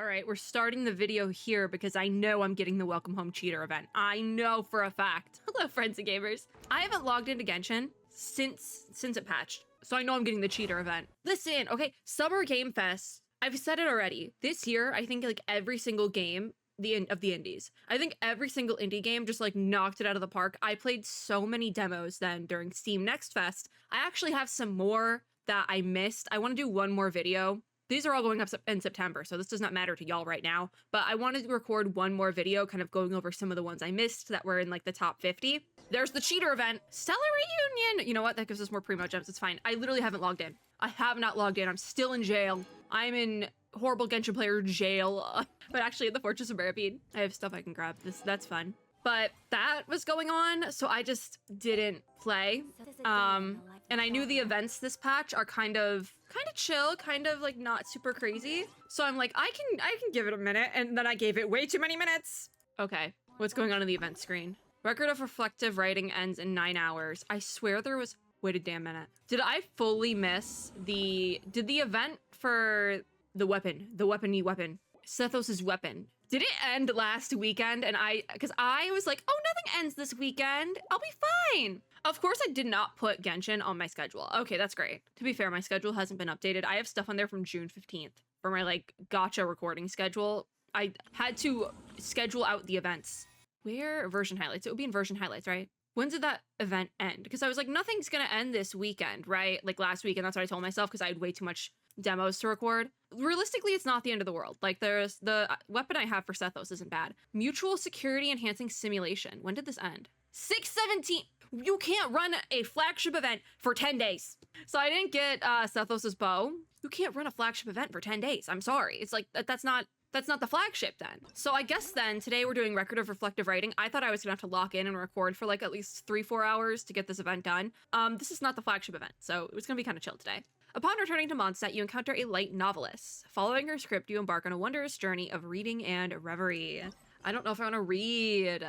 All right, we're starting the video here because I know I'm getting the Welcome Home Cheater event. I know for a fact. Hello, friends and gamers. I haven't logged into Genshin since it patched, so I know I'm getting the cheater event. Listen, okay, Summer Game Fest. I've said it already. This year, I think like every single game of the indies. I think every single indie game just like knocked it out of the park. I played so many demos then during Steam Next Fest. I actually have some more that I missed. I want to do one more video. These are all going up in September, so this does not matter to y'all right now. But I wanted to record one more video kind of going over some of the ones I missed that were in like the top 50. There's the cheater event. Stellar Reunion! You know what? That gives us more primo gems. It's fine. I literally haven't logged in. I have not logged in. I'm still in jail. I'm in horrible Genshin player jail. But actually in the Fortress of Barapede, I have stuff I can grab. That's fun. But that was going on, so I just didn't play. And I knew the events this patch are kind of chill, kind of like not super crazy. So I'm like, I can give it a minute, and then I gave it way too many minutes. Okay, what's going on in the event screen? Record of reflective writing ends in 9 hours. I swear there was, wait a damn minute. Did I fully miss did the event for the weapon, Sethos' weapon, did it end last weekend? And because I was like, oh, nothing ends this weekend. I'll be fine. Of course, I did not put Genshin on my schedule. Okay, that's great. To be fair, my schedule hasn't been updated. I have stuff on there from June 15th for my like gacha recording schedule. I had to schedule out the events. Where version highlights? It would be in version highlights, right? When did that event end? Because I was like, nothing's gonna end this weekend, right? Like last week, and that's what I told myself because I had way too much demos to record. Realistically, it's not the end of the world. Like there's the weapon I have for Sethos isn't bad. Mutual security enhancing simulation. When did this end? 6/17. You can't run a flagship event for 10 days. So I didn't get Sethos' bow. You can't run a flagship event for 10 days. I'm sorry. It's like, that's not the flagship then. So I guess then today we're doing record of reflective writing. I thought I was gonna have to lock in and record for like at least 3-4 hours to get this event done. This is not the flagship event, so it was gonna be kind of chill today. Upon returning to Mondstadt, you encounter a light novelist. Following her script, you embark on a wondrous journey of reading and reverie. I don't know if I want to read,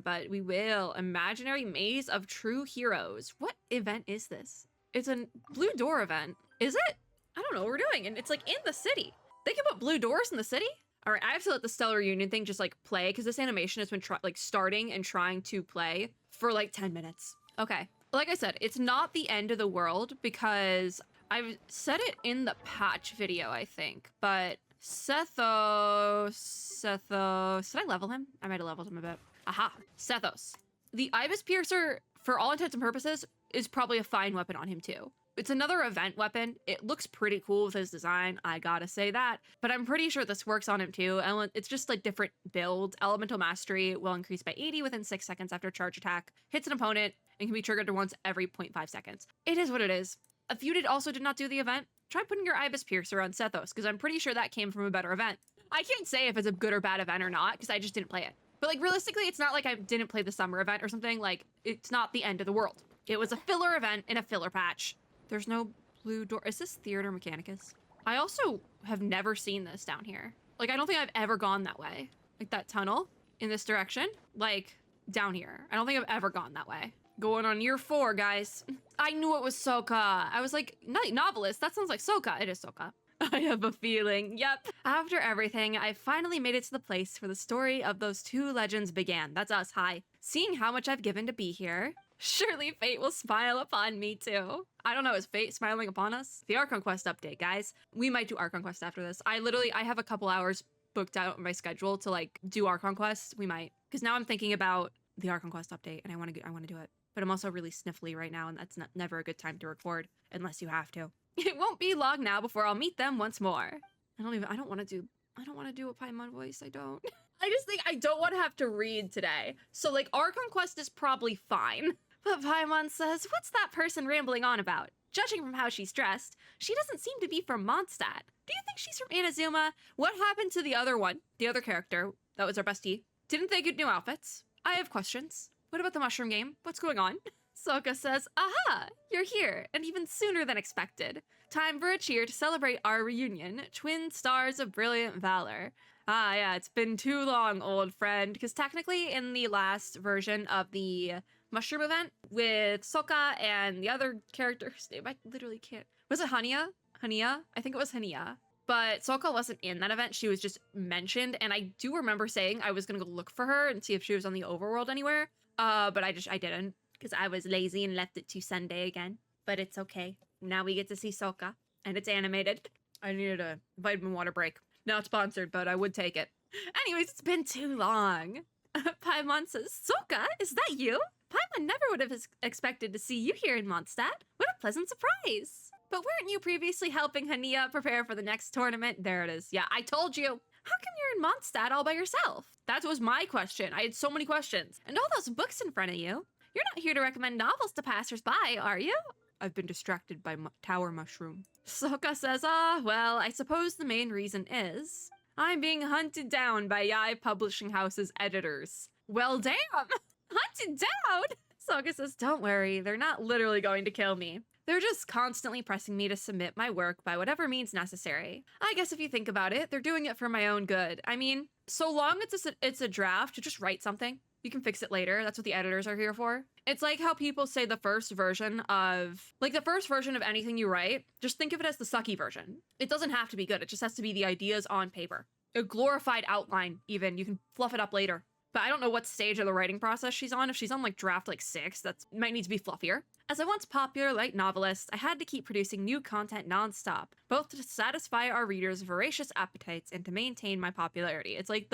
but we will. Imaginary Maze of True Heroes. What event is this? It's a Blue Door event. Is it? I don't know what we're doing, and it's like in the city. They can put blue doors in the city? All right, I have to let the Stellar Reunion thing just like play because this animation has been starting and trying to play for like 10 minutes. Okay, like I said, it's not the end of the world because I've said it in the patch video, I think, but Sethos, did I level him? I might have leveled him a bit. Aha, Sethos. The Ibis Piercer, for all intents and purposes, is probably a fine weapon on him too. It's another event weapon. It looks pretty cool with his design, I gotta say that. But I'm pretty sure this works on him too. It's just like different build. Elemental Mastery will increase by 80 within 6 seconds after charge attack, hits an opponent, and can be triggered once every 0.5 seconds. It is what it is. If you also did not do the event, try putting your Ibis Piercer on Sethos, because I'm pretty sure that came from a better event. I can't say if it's a good or bad event or not, because I just didn't play it. But like realistically, it's not like I didn't play the summer event or something. Like, it's not the end of the world. It was a filler event in a filler patch. There's no blue door. Is this Theater Mechanicus? I also have never seen this down here. Like, I don't think I've ever gone that way. Like that tunnel in this direction, like down here. I don't think I've ever gone that way. Going on year 4, guys. I knew it was Soka. I was like, novelist, that sounds like Soka. It is Soka. I have a feeling. Yep. After everything, I finally made it to the place where the story of those 2 legends began. That's us. Hi. Seeing how much I've given to be here, surely fate will smile upon me too. I don't know, is fate smiling upon us? The Archon Quest update, guys. We might do Archon Quest after this. I have a couple hours booked out on my schedule to like do Archon Quest. We might. Because now I'm thinking about the Archon Quest update and I want to do it. But I'm also really sniffly right now, and that's never a good time to record unless you have to. It won't be long now before I'll meet them once more. I don't want to do a Paimon voice. I don't. I just think I don't want to have to read today. So like Archon Quest is probably fine. But Paimon says, what's that person rambling on about? Judging from how she's dressed, she doesn't seem to be from Mondstadt. Do you think she's from Inazuma? What happened to the other one? The other character? That was our bestie. Didn't they get new outfits? I have questions. What about the mushroom game? What's going on? Soka says, aha, you're here, and even sooner than expected. Time for a cheer to celebrate our reunion, twin stars of brilliant valor. Ah, yeah, it's been too long, old friend, because technically in the last version of the mushroom event with Soka and the other character's name, I literally can't. Was it Hania? I think it was Hania. but Soka wasn't in that event. She was just mentioned, and I do remember saying I was gonna go look for her and see if she was on the overworld anywhere. But I didn't, because I was lazy and left it to Sunday again. But it's okay. Now we get to see Soka, and it's animated. I needed a vitamin water break. Not sponsored, but I would take it. Anyways, it's been too long. Paimon says, Soka, is that you? Paimon never would have expected to see you here in Mondstadt. What a pleasant surprise. But weren't you previously helping Hania prepare for the next tournament? There it is. Yeah, I told you. How come you're in Mondstadt all by yourself? That was my question. I had so many questions. And all those books in front of you. You're not here to recommend novels to passersby, are you? I've been distracted by Tower Mushroom. Soka says, well, I suppose the main reason is I'm being hunted down by Yae Publishing House's editors. Well, damn! Hunted down? Soka says, don't worry, they're not literally going to kill me. They're just constantly pressing me to submit my work by whatever means necessary. I guess if you think about it, they're doing it for my own good. I mean, so long it's a draft, just write something. You can fix it later. That's what the editors are here for. It's like how people say the first version of anything you write, just think of it as the sucky version. It doesn't have to be good. It just has to be the ideas on paper. A glorified outline, even. You can fluff it up later. But I don't know what stage of the writing process she's on. If she's on like draft like 6, that might need to be fluffier. As a once popular light novelist, I had to keep producing new content nonstop, both to satisfy our readers' voracious appetites and to maintain my popularity. It's like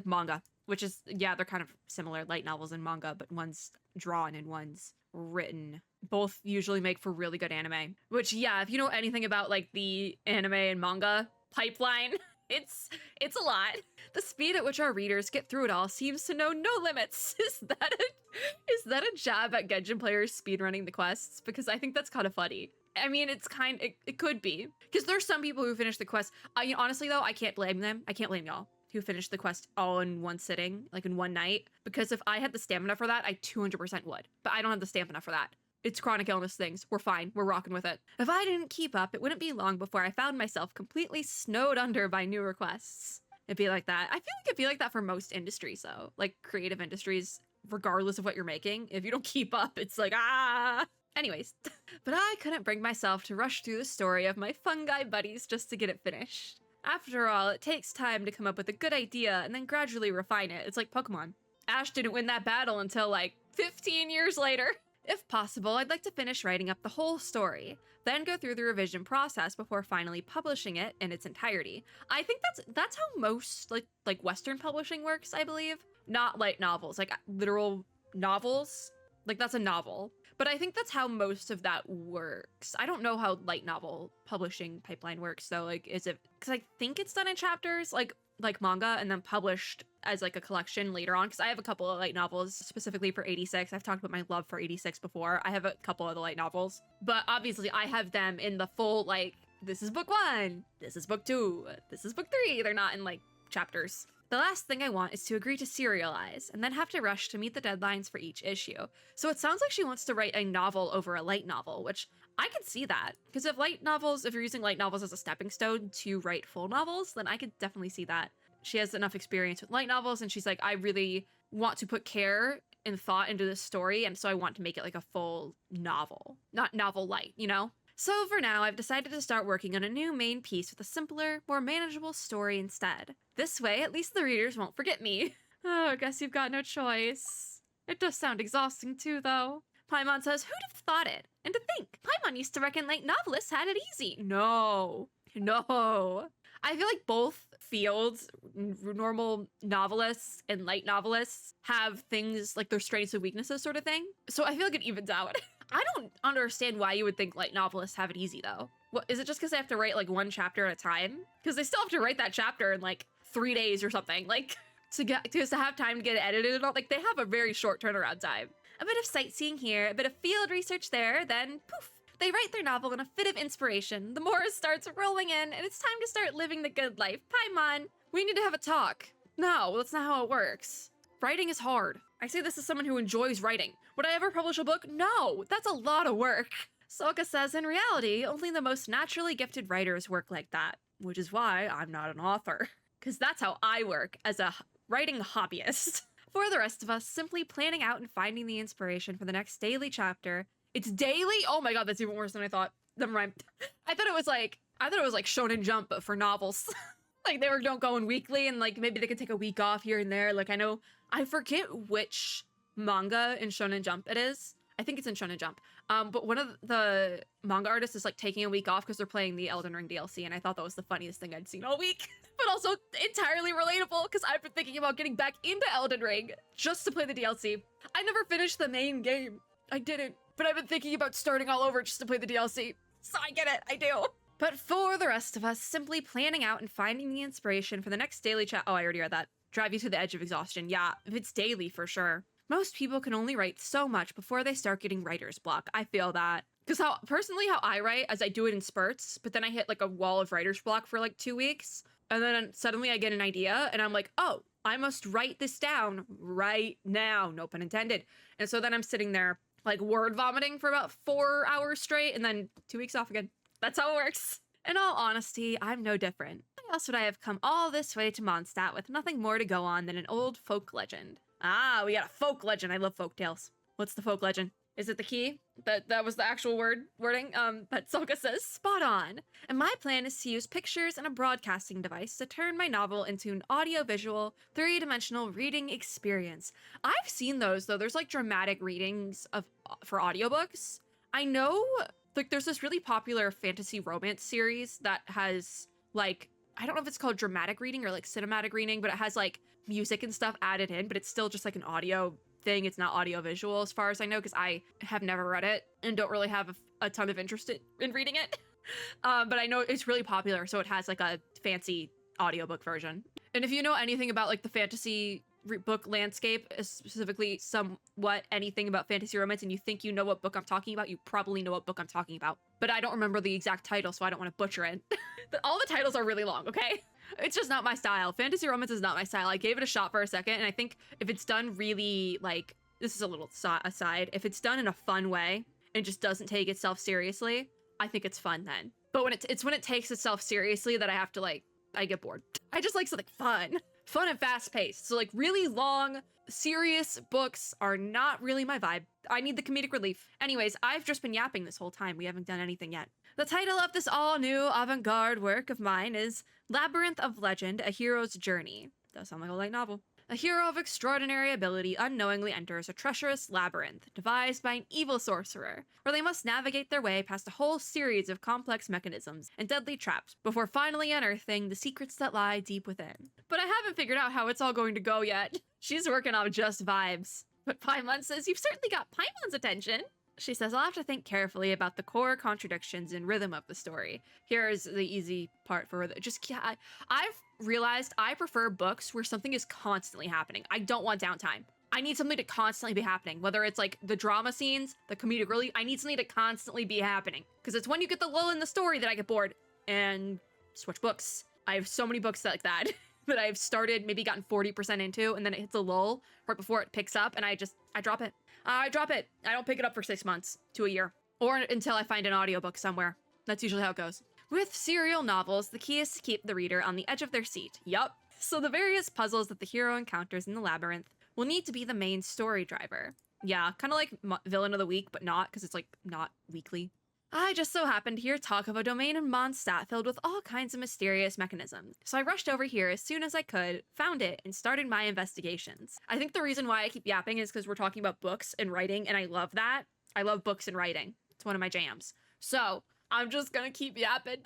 manga, which is, yeah, they're kind of similar, light novels and manga, but one's drawn and one's written. Both usually make for really good anime, which, yeah, if you know anything about like the anime and manga pipeline, it's a lot. The speed at which our readers get through it all seems to know no limits. Is that a jab at Genshin players speedrunning the quests? Because I think that's kind of funny. I mean, it could be. Because there's some people who finish the quest. Honestly, though, I can't blame them. I can't blame y'all who finished the quest all in one sitting, like in one night. Because if I had the stamina for that, I 200% would. But I don't have the stamina for that. It's chronic illness things. We're fine. We're rocking with it. If I didn't keep up, it wouldn't be long before I found myself completely snowed under by new requests. It'd be like that. I feel like it'd be like that for most industries, though. Like creative industries, regardless of what you're making. If you don't keep up, it's like, ah! Anyways, but I couldn't bring myself to rush through the story of my fungi buddies just to get it finished. After all, it takes time to come up with a good idea and then gradually refine it. It's like Pokemon. Ash didn't win that battle until like 15 years later. If possible, I'd like to finish writing up the whole story, then go through the revision process before finally publishing it in its entirety. I think that's how most like Western publishing works, I believe. Not light novels, like literal novels. Like that's a novel. But I think that's how most of that works. I don't know how light novel publishing pipeline works though. Like, is it, because I think it's done in chapters, like manga, and then published as like a collection later on, because I have a couple of light novels specifically for 86. I've talked about my love for 86 before. I have a couple of the light novels, but obviously I have them in the full, like, this is book 1, this is book 2, this is book 3. They're not in like chapters. The last thing I want is to agree to serialize and then have to rush to meet the deadlines for each issue. So it sounds like she wants to write a novel over a light novel, which I could see that. Because if you're using light novels as a stepping stone to write full novels, then I could definitely see that. She has enough experience with light novels, and she's like, I really want to put care and thought into this story, and so I want to make it like a full novel. Not novel light, you know? So for now, I've decided to start working on a new main piece with a simpler, more manageable story instead. This way, at least the readers won't forget me. Oh, I guess you've got no choice. It does sound exhausting too, though. Paimon says, who'd have thought it? And to think, Paimon used to reckon light novelists had it easy. No. I feel like both fields, normal novelists and light novelists, have things like their strengths and weaknesses sort of thing. So I feel like it evens out. I don't understand why you would think light novelists have it easy though. What, is it just because they have to write like one chapter at a time? Because they still have to write that chapter in like 3 days or something, like to have time to get it edited and all. Like they have a very short turnaround time. A bit of sightseeing here, a bit of field research there, then poof. They write their novel in a fit of inspiration. The Morris starts rolling in, and it's time to start living the good life. Paimon, we need to have a talk. No, that's not how it works. Writing is hard. I say this as someone who enjoys writing. Would I ever publish a book? No, that's a lot of work. Soka says, in reality, only the most naturally gifted writers work like that, which is why I'm not an author. Because that's how I work as a writing hobbyist. For the rest of us, simply planning out and finding the inspiration for the next daily chapter. It's daily? Oh my god, that's even worse than I thought. Never mind. I thought it was like I thought it was like Shonen Jump, but for novels. Like they were don't going weekly, and like maybe they could take a week off here and there. Like I forget which manga in Shonen Jump it is. I think it's in Shonen Jump. But one of the manga artists is like taking a week off because they're playing the Elden Ring DLC, and I thought that was the funniest thing I'd seen all week. But also entirely relatable because I've been thinking about getting back into Elden Ring just to play the DLC. I never finished the main game. I didn't, but I've been thinking about starting all over just to play the DLC. So I get it, I do. But for the rest of us, simply planning out and finding the inspiration for the next daily chat. Oh, I already read that. Drive you to the edge of exhaustion. Yeah, if it's daily, for sure. Most people can only write so much before they start getting writer's block. I feel that. Because personally how I write, as I do it in spurts, but then I hit like a wall of writer's block for like 2 weeks, and then suddenly I get an idea, and I'm like, oh, I must write this down right now. No pun intended. And so then I'm sitting there like word vomiting for about 4 hours straight, and then 2 weeks off again. That's how it works. In all honesty, I'm no different. Why else would I have come all this way to Mondstadt with nothing more to go on than an old folk legend? Ah, we got a folk legend. I love folk tales. What's the folk legend? Is it the key? That was the actual wording? But Solka says, spot on. And my plan is to use pictures and a broadcasting device to turn my novel into an audio-visual, three-dimensional reading experience. I've seen those, though. There's like dramatic readings for audiobooks. I know, like, there's this really popular fantasy romance series that has, like, I don't know if it's called dramatic reading or like cinematic reading, but it has like music and stuff added in, but it's still just like an audio thing. It's not audio visual as far as I know, because I have never read it and don't really have a ton of interest in reading it. But I know it's really popular, so it has like a fancy audiobook version. And if you know anything about like the fantasy book landscape, specifically somewhat anything about fantasy romance, and you think you know what book I'm talking about, you probably know what book I'm talking about. But I don't remember the exact title, so I don't want to butcher it. All the titles are really long, okay? It's just not my style. Fantasy romance is not my style. I gave it a shot for a second, and I think if it's done really, like, this is a little aside, if it's done in a fun way and just doesn't take itself seriously, I think it's fun then. But when it's when it takes itself seriously that I have to, like, I get bored. I just like something fun. Fun and fast-paced. So, like, really long, serious books are not really my vibe. I need the comedic relief. Anyways, I've just been yapping this whole time. We haven't done anything yet. The title of this all-new avant-garde work of mine is Labyrinth of Legend, A Hero's Journey. Does sound like a light novel. A hero of extraordinary ability unknowingly enters a treacherous labyrinth devised by an evil sorcerer, where they must navigate their way past a whole series of complex mechanisms and deadly traps before finally unearthing the secrets that lie deep within. But I haven't figured out how it's all going to go yet. She's working on just vibes. But Paimon says, you've certainly got Paimon's attention. She says, I'll have to think carefully about the core contradictions and rhythm of the story. Here's the easy part for I've realized I prefer books where something is constantly happening. I don't want downtime. I need something to constantly be happening. Whether it's like the drama scenes, the comedic relief, I need something to constantly be happening. Because it's when you get the lull in the story that I get bored and switch books. I have so many books like that that I've started, maybe gotten 40% into, and then it hits a lull right before it picks up, and I drop it. I don't pick it up for 6 months to a year, or until I find an audiobook somewhere. That's usually how it goes. With serial novels, the key is to keep the reader on the edge of their seat. Yup. So the various puzzles that the hero encounters in the labyrinth will need to be the main story driver. Yeah, kind of like Villain of the Week, but not, because it's like not weekly. I just so happened to hear talk of a domain in Mondstadt filled with all kinds of mysterious mechanisms. So I rushed over here as soon as I could, found it, and started my investigations. I think the reason why I keep yapping is because we're talking about books and writing, and I love that. I love books and writing. It's one of my jams. So I'm just gonna keep yapping,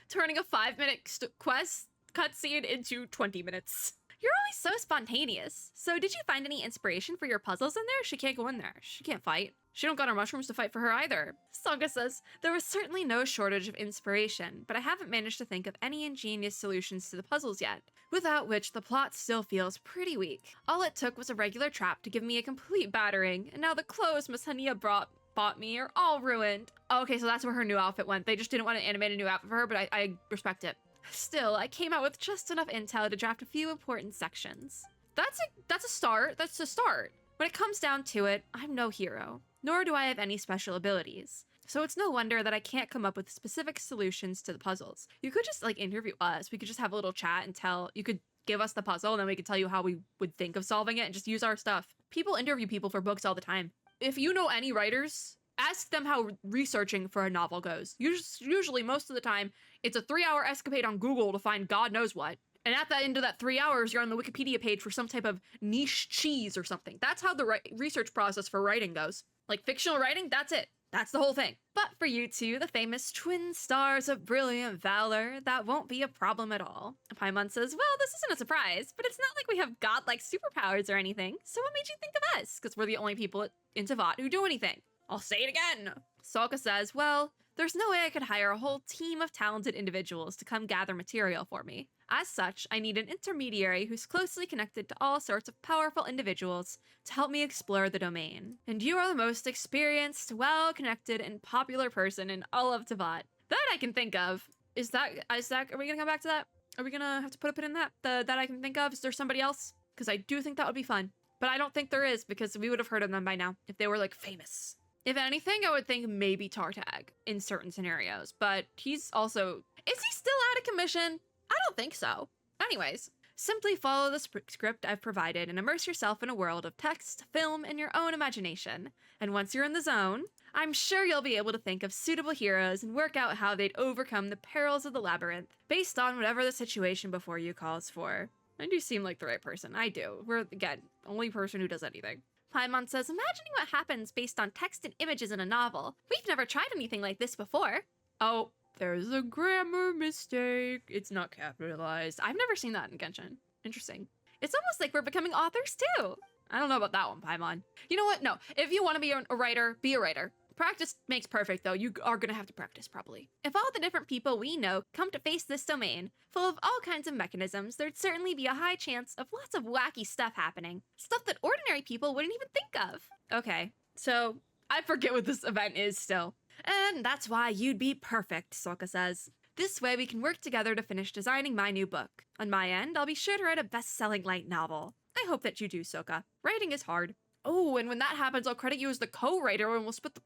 turning a 5-minute quest cutscene into 20 minutes. You're always so spontaneous. So did you find any inspiration for your puzzles in there? She can't go in there. She can't fight. She don't got her mushrooms to fight for her either. Saga says, there was certainly no shortage of inspiration, but I haven't managed to think of any ingenious solutions to the puzzles yet, without which the plot still feels pretty weak. All it took was a regular trap to give me a complete battering, and now the clothes Miss Hania bought me are all ruined. Okay, so that's where her new outfit went. They just didn't want to animate a new outfit for her, but I respect it. Still, I came out with just enough intel to draft a few important sections. That's a start. That's a start. When it comes down to it, I'm no hero, nor do I have any special abilities. So it's no wonder that I can't come up with specific solutions to the puzzles. You could just like interview us. We could just have a little chat and you could give us the puzzle and then we could tell you how we would think of solving it and just use our stuff. People interview people for books all the time. If you know any writers Ask them how researching for a novel goes. Usually, most of the time, it's a 3-hour escapade on Google to find God knows what. And at the end of that 3 hours, you're on the Wikipedia page for some type of niche cheese or something. That's how the research process for writing goes. Like fictional writing, that's it. That's the whole thing. But for you two, the famous twin stars of brilliant valor, that won't be a problem at all. Paimon says, well, this isn't a surprise, but it's not like we have godlike superpowers or anything. So what made you think of us? Because we're the only people in Tevat who do anything. I'll say it again. Sokka says, well, there's no way I could hire a whole team of talented individuals to come gather material for me. As such, I need an intermediary who's closely connected to all sorts of powerful individuals to help me explore the domain. And you are the most experienced, well-connected, and popular person in all of Tevat that I can think of. Is that, are we gonna come back to that? Are we gonna have to put a pin in that? That I can think of? Is there somebody else? Because I do think that would be fun. But I don't think there is, because we would have heard of them by now if they were, like, famous. If anything, I would think maybe Tartag in certain scenarios, but he's also... Is he still out of commission? I don't think so. Anyways, simply follow the script I've provided and immerse yourself in a world of text, film, and your own imagination. And once you're in the zone, I'm sure you'll be able to think of suitable heroes and work out how they'd overcome the perils of the labyrinth based on whatever the situation before you calls for. I do seem like the right person. I do. We're, again, only person who does anything. Paimon says, imagining what happens based on text and images in a novel. We've never tried anything like this before. Oh, there's a grammar mistake. It's not capitalized. I've never seen that in Genshin. Interesting. It's almost like we're becoming authors too. I don't know about that one, Paimon. You know what? No, if you want to be a writer, be a writer. Practice makes perfect, though. You are going to have to practice, probably. If all the different people we know come to face this domain, full of all kinds of mechanisms, there'd certainly be a high chance of lots of wacky stuff happening. Stuff that ordinary people wouldn't even think of. Okay, so I forget what this event is still. And that's why you'd be perfect, Sokka says. This way we can work together to finish designing my new book. On my end, I'll be sure to write a best-selling light novel. I hope that you do, Sokka. Writing is hard. Oh, and when that happens, I'll credit you as the co-writer and we'll split the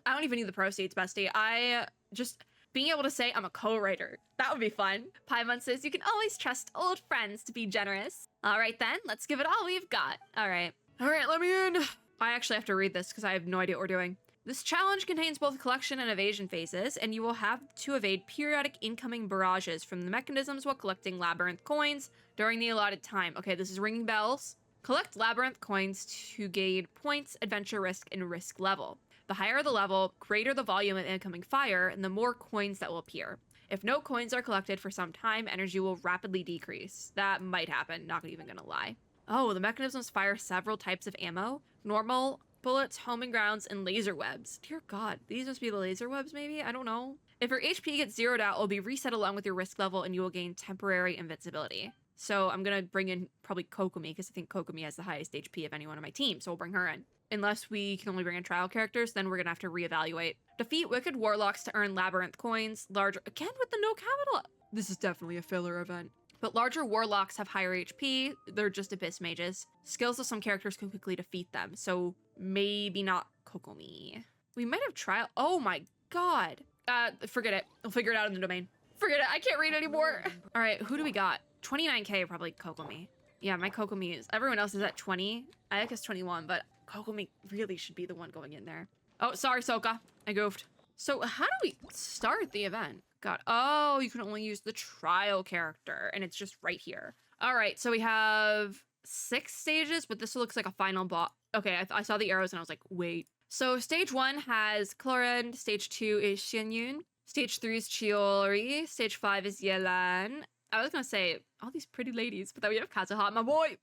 I don't even need the proceeds, bestie. Just being able to say I'm a co-writer. That would be fun. Paimon says you can always trust old friends to be generous. All right then, let's give it all we've got. All right, let me in. I actually have to read this because I have no idea what we're doing. This challenge contains both collection and evasion phases, and you will have to evade periodic incoming barrages from the mechanisms while collecting labyrinth coins during the allotted time. Okay, this is ringing bells. Collect labyrinth coins to gain points, adventure risk, and risk level. The higher the level, greater the volume of incoming fire, and the more coins that will appear. If no coins are collected for some time, energy will rapidly decrease. That might happen, not even gonna lie. Oh, the mechanisms fire several types of ammo. Normal, bullets, homing grounds, and laser webs. Dear God, these must be the laser webs maybe? I don't know. If your HP gets zeroed out, it will be reset along with your risk level and you will gain temporary invincibility. So I'm gonna bring in probably Kokomi because I think Kokomi has the highest HP of anyone on my team, so we'll bring her in. Unless we can only bring in trial characters, then we're gonna have to reevaluate. Defeat wicked warlocks to earn labyrinth coins. Larger, again with the no capital. This is definitely a filler event. But larger warlocks have higher HP. They're just abyss mages. Skills of some characters can quickly defeat them, so maybe not Kokomi. We might have trial. Oh my God. Forget it. We'll figure it out in the domain. Forget it. I can't read anymore. All right, who do we got? 29k probably Kokomi. Yeah, my Kokomi is. Everyone else is at 20. Ayaka is 21, but Kokomi really should be the one going in there. Oh, sorry, Sokka. I goofed. So how do we start the event? God. Oh, you can only use the trial character, and it's just right here. All right, so we have 6 stages, but this looks like a final boss. Okay, I saw the arrows and I was like, wait. So stage 1 has Clorin, stage 2 is Xianyun, stage 3 is Chiori, stage 5 is Yelan. I was gonna say all these pretty ladies, but then we have Kazuha, my boy.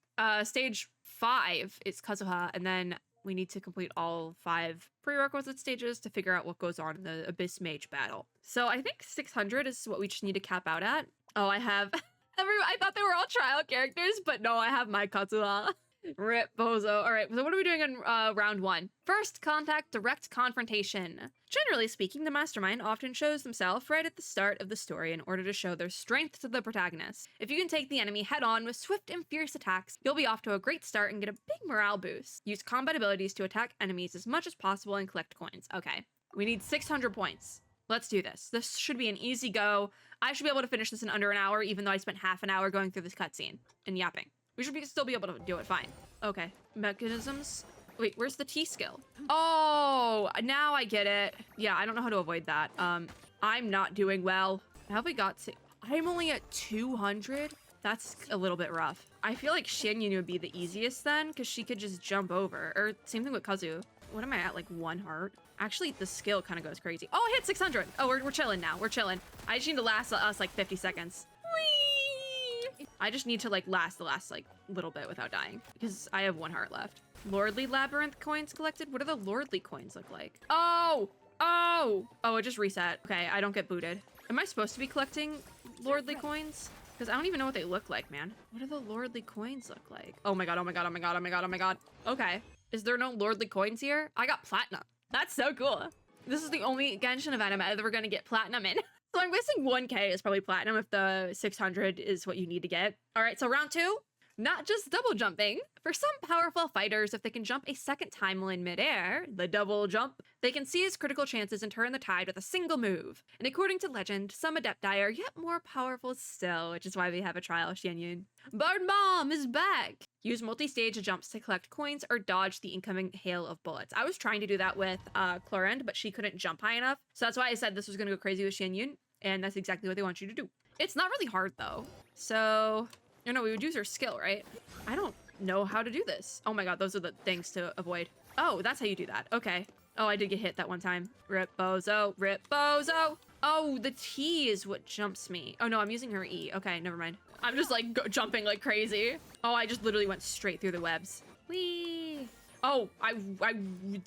Stage 5 is Kazuha, and then we need to complete all 5 prerequisite stages to figure out what goes on in the Abyss Mage battle. So I think 600 is what we just need to cap out at. Oh, I have I thought they were all trial characters, but no, I have my Kazuha. Rip Bozo. All right, so what are we doing in round 1? First contact, direct confrontation. Generally speaking, the mastermind often shows themselves right at the start of the story in order to show their strength to the protagonist. If you can take the enemy head on with swift and fierce attacks, you'll be off to a great start and get a big morale boost. Use combat abilities to attack enemies as much as possible and collect coins. Okay, we need 600 points. Let's do this. This should be an easy go. I should be able to finish this in under an hour, even though I spent half an hour going through this cutscene and yapping. We should still be able to do it fine. Okay, mechanisms. Wait, where's the T skill? Oh, now I get it. Yeah, I don't know how to avoid that. I'm not doing well. How have we got to... I'm only at 200? That's a little bit rough. I feel like Xianyun would be the easiest then, because she could just jump over. Or same thing with Kazu. What am I at, like 1 heart? Actually, the skill kind of goes crazy. Oh, I hit 600. Oh, we're chilling now. We're chilling. I just need to last us like 50 seconds. Whee! I just need to like last the last like little bit without dying, because I have 1 heart left. Lordly Labyrinth coins collected? What do the Lordly coins look like? Oh! Oh! Oh, it just reset. Okay, I don't get booted. Am I supposed to be collecting Lordly coins? Because I don't even know what they look like, man. What do the Lordly coins look like? Oh my god, oh my god, oh my god, oh my god, oh my god. Okay. Is there no Lordly coins here? I got platinum. That's so cool. This is the only Genshin event I'm ever gonna get platinum in. So I'm guessing 1K is probably platinum if the 600 is what you need to get. All right, so round 2. Not just double jumping. For some powerful fighters, if they can jump a second time while in midair, the double jump, they can seize critical chances and turn the tide with a single move. And according to legend, some adepti are yet more powerful still, which is why we have a trial of Xianyun. Bird Bomb is back! Use multi-stage jumps to collect coins or dodge the incoming hail of bullets. I was trying to do that with Chlorend, but she couldn't jump high enough. So that's why I said this was gonna go crazy with Xianyun, and that's exactly what they want you to do. It's not really hard though. So... No, no, we would use her skill, right? I don't know how to do this. Oh my god, those are the things to avoid. Oh, that's how you do that. Okay. Oh, I did get hit that one time. Rip bozo, rip bozo. Oh, the T is what jumps me. Oh no, I'm using her E. Okay, never mind. I'm just like jumping like crazy. Oh, I just literally went straight through the webs. Whee! Oh, I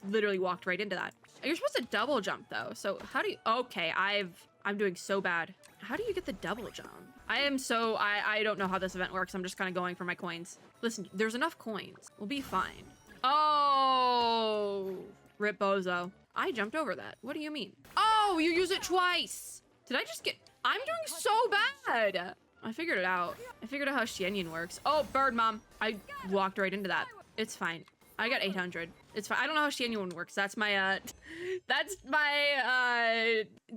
literally walked right into that. You're supposed to double jump though. So how do you, okay, I'm doing so bad. How do you get the double jump? I don't know how this event works. I'm just kind of going for my coins. Listen, there's enough coins. We'll be fine. Oh, rip bozo. I jumped over that. What do you mean? Oh, you use it twice. Did I just get, I'm doing so bad. I figured it out. I figured out how Xianyun works. Oh, bird mom. I walked right into that. It's fine. I got 800. It's fine. I don't know how Xianyun works. That's my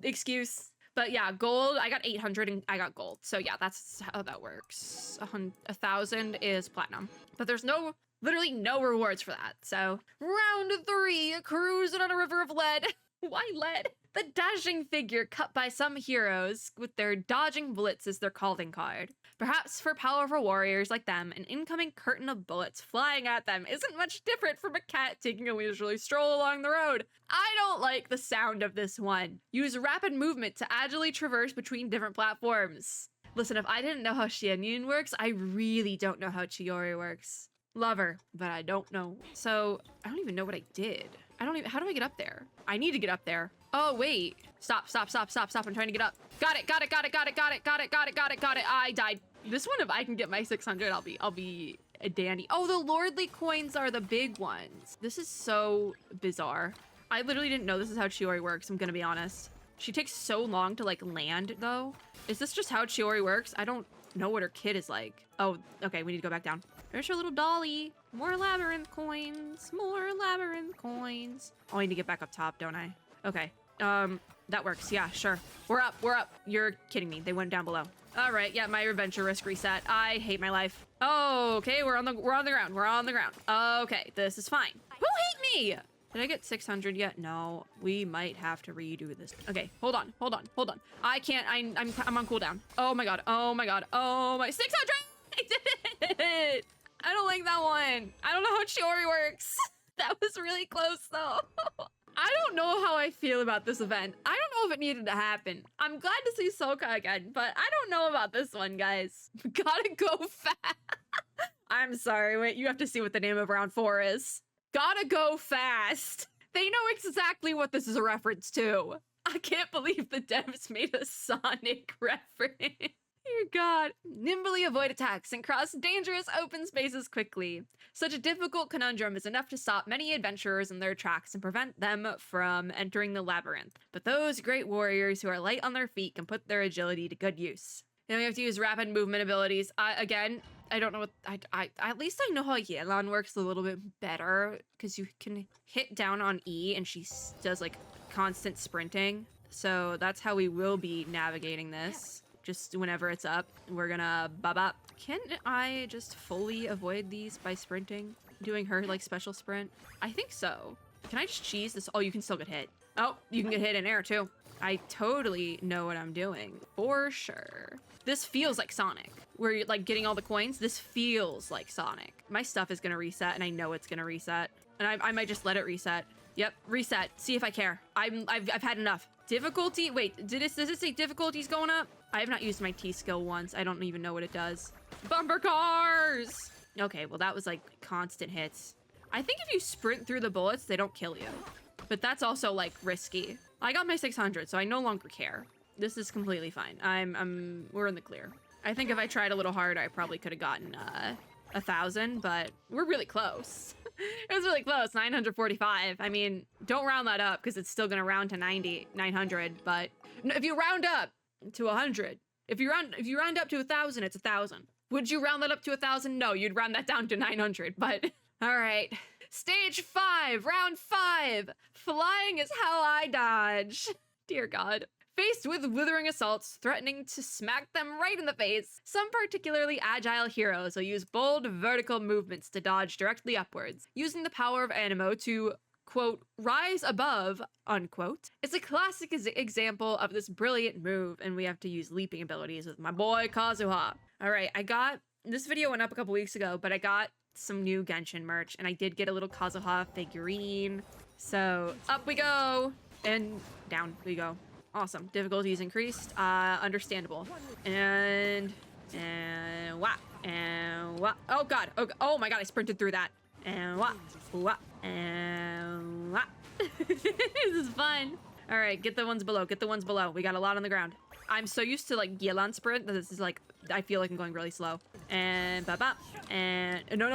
excuse. But yeah, gold, I got 800 and I got gold. So yeah, that's how that works. 1,000 is platinum. But there's literally no rewards for that. So round 3, cruising on a river of lead. Why lead? The dashing figure cut by some heroes with their dodging bullets as their calling card. Perhaps for powerful warriors like them, an incoming curtain of bullets flying at them isn't much different from a cat taking a leisurely stroll along the road. I don't like the sound of this one. Use rapid movement to agilely traverse between different platforms. Listen, if I didn't know how Xianyun works, I really don't know how Chiori works. Love her, but I don't know. So I don't even know what I did. How do I get up there? I need to get up there. Oh, wait. Stop. I'm trying to get up. Got it. I died. This one, if I can get my 600, I'll be a dandy. Oh, the lordly coins are the big ones. This is so bizarre. I literally didn't know this is how Chiori works, I'm gonna be honest. She takes so long to like land though. Is this just how Chiori works? I don't know what her kid is like. Oh, okay, we need to go back down. There's her little dolly. More labyrinth coins. More labyrinth coins. Oh, I need to get back up top, don't I? Okay. That works. Yeah, sure. We're up. You're kidding me. They went down below. All right. Yeah, my adventure risk reset. I hate my life. Oh, okay. We're on the ground. Okay, this is fine. Who hate me? Did I get 600 yet? No, we might have to redo this. Okay, hold on. I can't, I'm on cooldown. Oh my god, oh my 600! I did it! I don't like that one. I don't know how Chiori works. That was really close though. I don't know how I feel about this event. I don't know if it needed to happen. I'm glad to see Soka again, but I don't know about this one, guys. Gotta go fast. I'm sorry, wait, you have to see what the name of round 4 is. Gotta go fast. They know exactly what this is a reference to. I can't believe the devs made a Sonic reference. Dear God. Nimbly avoid attacks and cross dangerous open spaces quickly. Such a difficult conundrum is enough to stop many adventurers in their tracks and prevent them from entering the labyrinth. But those great warriors who are light on their feet can put their agility to good use. Then we have to use rapid movement abilities. Again, I don't know what, at least I know how Yelan works a little bit better, because you can hit down on E and she does like constant sprinting. So that's how we will be navigating this. Just whenever it's up, we're gonna bop. Can I just fully avoid these by sprinting? Doing her like special sprint? I think so. Can I just cheese this? Oh, you can still get hit. Oh, you can get hit in air too. I totally know what I'm doing for sure. This feels like Sonic, where you're like getting all the coins. This feels like Sonic. My stuff is gonna reset and I know it's gonna reset. And I might just let it reset. Yep, reset. See if I care. I've had enough. Difficulty, wait, does it say difficulty's going up? I have not used my T skill once. I don't even know what it does. Bumper cars! Okay, well that was like constant hits. I think if you sprint through the bullets, they don't kill you. But that's also like risky. I got my 600, so I no longer care. This is completely fine. We're in the clear. I think if I tried a little harder, I probably could have gotten 1,000, but we're really close. It was really close, 945. I mean, don't round that up because it's still gonna round to 900, but if you round up to 100, if you round up to 1,000, it's 1,000. Would you round that up to 1,000? No, you'd round that down to 900, but all right. Stage 5, round 5. Flying is how I dodge. Dear God. Faced with withering assaults threatening to smack them right in the face, some particularly agile heroes will use bold vertical movements to dodge directly upwards, using the power of animo to, quote, rise above, unquote. It's a classic example of this brilliant move, and we have to use leaping abilities with my boy Kazuha. All right, this video went up a couple weeks ago, but I got some new Genshin merch, and I did get a little Kazuha figurine. So up we go, and down we go. Awesome. Difficulty is increased. Understandable. And wah. And wah. Oh god. Oh my god, I sprinted through that. And wah. Wah. And wah. This is fun. Alright, get the ones below. Get the ones below. We got a lot on the ground. I'm so used to like Yelan sprint that this is like, I feel like I'm going really slow. And ba-ba. And no.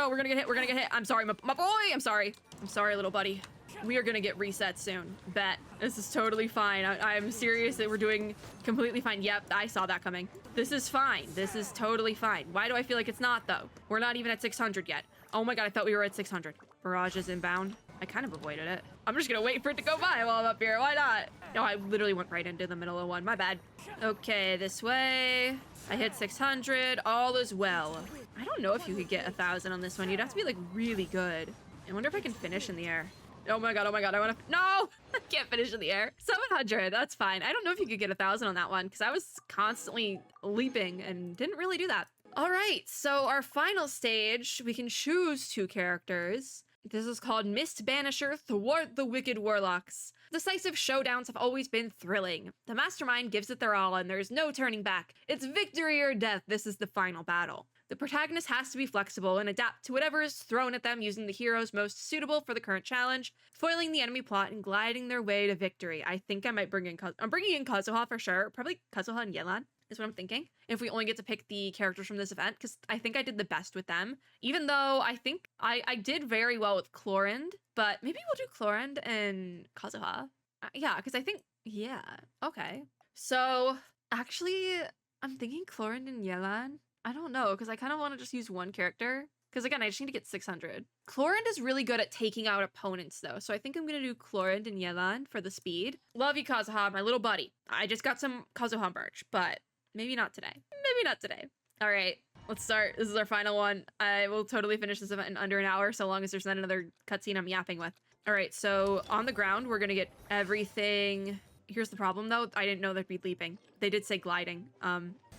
We're gonna get hit. We're gonna get hit. I'm sorry, my boy. I'm sorry. I'm sorry, little buddy. We are gonna get reset soon. Bet. This is totally fine. I'm serious that we're doing completely fine. Yep, I saw that coming. This is fine. This is totally fine. Why do I feel like it's not, though? We're not even at 600 yet. Oh my god, I thought we were at 600. Barrage is inbound. I kind of avoided it. I'm just gonna wait for it to go by while I'm up here. Why not? No, I literally went right into the middle of one. My bad. Okay, this way. I hit 600. All is well. I don't know if you could get 1,000 on this one. You'd have to be, like, really good. I wonder if I can finish in the air. Oh my god, I wanna, no! I can't finish in the air. 700, that's fine. I don't know if you could get 1,000 on that one, because I was constantly leaping and didn't really do that. All right, so our final stage, we can choose 2 characters. This is called Mist Banisher, Thwart the Wicked Warlocks. Decisive showdowns have always been thrilling. The mastermind gives it their all, and there's no turning back. It's victory or death. This is the final battle. The protagonist has to be flexible and adapt to whatever is thrown at them using the heroes most suitable for the current challenge, foiling the enemy plot and gliding their way to victory. I think I might bring in I'm bringing in Kazuha for sure. Probably Kazuha and Yelan is what I'm thinking. If we only get to pick the characters from this event, because I think I did the best with them. Even though I think I did very well with Chlorinde, but maybe we'll do Chlorinde and Kazuha. Yeah, because I think, yeah, okay. So actually, I'm thinking Chlorinde and Yelan. I don't know, because I kind of want to just use one character. Because again, I just need to get 600. Chlorinde is really good at taking out opponents, though. So I think I'm going to do Chlorinde and Yelan for the speed. Love you, Kazuha, my little buddy. I just got some Kazuha merch, but maybe not today. Maybe not today. All right, let's start. This is our final one. I will totally finish this event in under an hour, so long as there's not another cutscene I'm yapping with. All right, so on the ground, we're going to get everything. Here's the problem, though. I didn't know there'd be leaping. They did say gliding.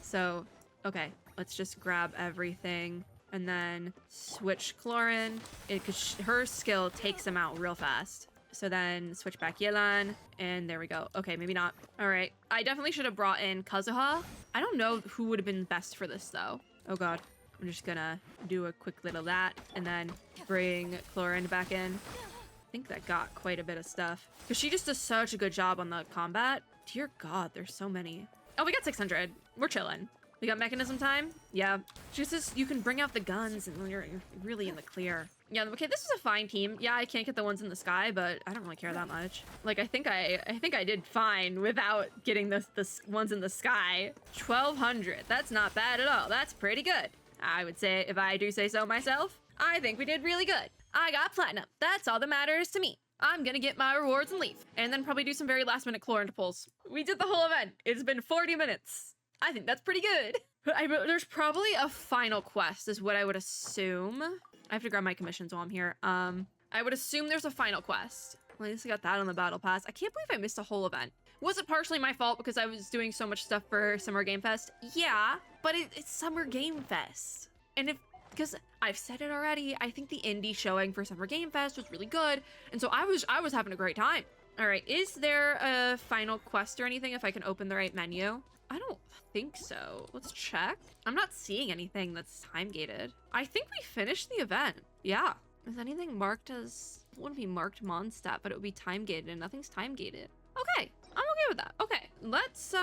So, okay. Let's just grab everything and then switch Chlorinde because her skill takes them out real fast. So then switch back Yelan and there we go. Okay, maybe not. All right. I definitely should have brought in Kazuha. I don't know who would have been best for this though. Oh god. I'm just gonna do a quick little that and then bring Chlorinde back in. I think that got quite a bit of stuff because she just does such a good job on the combat. Dear god, there's so many. Oh, we got 600. We're chilling. We got mechanism time? Yeah. Just as you can bring out the guns and you're really in the clear. Yeah, okay, this is a fine team. Yeah, I can't get the ones in the sky, but I don't really care that much. Like, I think I did fine without getting the ones in the sky. 1,200. That's not bad at all. That's pretty good. I would say, if I do say so myself, I think we did really good. I got platinum. That's all that matters to me. I'm gonna get my rewards and leave. And then probably do some very last minute Chlorinde pulls. We did the whole event. It's been 40 minutes. I think that's pretty good. There's probably a final quest is what I would assume. I have to grab my commissions while I'm here. I would assume there's a final quest. Well, at least I got that on the battle pass. I can't believe I missed a whole event. Was it partially my fault because I was doing so much stuff for Summer Game Fest? Yeah, but it's Summer Game Fest. And because I've said it already, I think the indie showing for Summer Game Fest was really good. And so I was having a great time. All right, is there a final quest or anything if I can open the right menu? I don't think so. Let's check. I'm not seeing anything that's time gated. I think we finished the event. Yeah. Is anything marked as, it wouldn't be marked Mondstadt, but it would be time gated and nothing's time gated. Okay, I'm okay with that. Okay, let's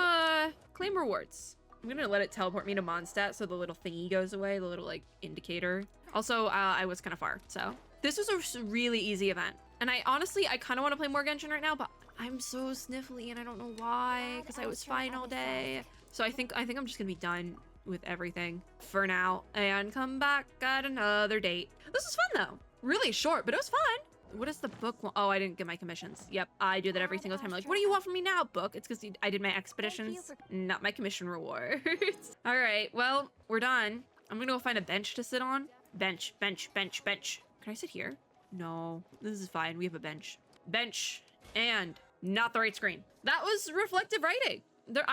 claim rewards. I'm gonna let it teleport me to Mondstadt so the little thingy goes away, the little like indicator. Also, I was kind of far, so. This was a really easy event. And I honestly kind of want to play more Genshin right now, but I'm so sniffly and I don't know why, because I was fine all day. So I think I'm just gonna be done with everything for now and come back at another date. This was fun though. Really short, but it was fun. What is the book? Oh, I didn't get my commissions. Yep, I do that every single time. I'm like, what do you want from me now, book? It's because I did my expeditions, not my commission rewards. All right, well, we're done. I'm gonna go find a bench to sit on. Bench, bench, bench, bench. Can I sit here? No, this is fine. We have a bench. Bench and not the right screen. That was reflective writing. There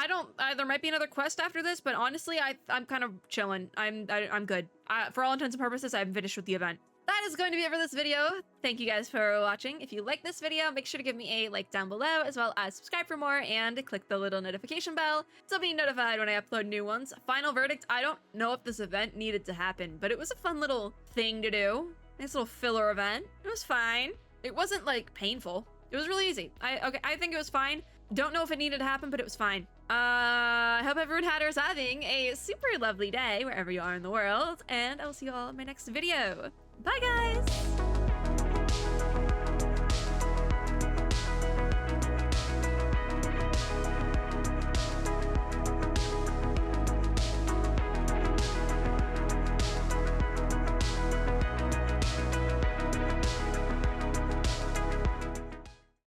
might be another quest after this, but honestly, I'm kind of chilling. I'm good. For all intents and purposes, I'm finished with the event. That is going to be it for this video. Thank you guys for watching. If you like this video, make sure to give me a like down below, as well as subscribe for more and click the little notification bell to be notified when I upload new ones. Final verdict, I don't know if this event needed to happen, but it was a fun little thing to do. Nice little filler event. It was fine. It wasn't like painful. It was really easy. I think it was fine. Don't know if it needed to happen, but it was fine. I hope everyone is having a super lovely day wherever you are in the world, and I'll see you all in my next video. Bye, guys!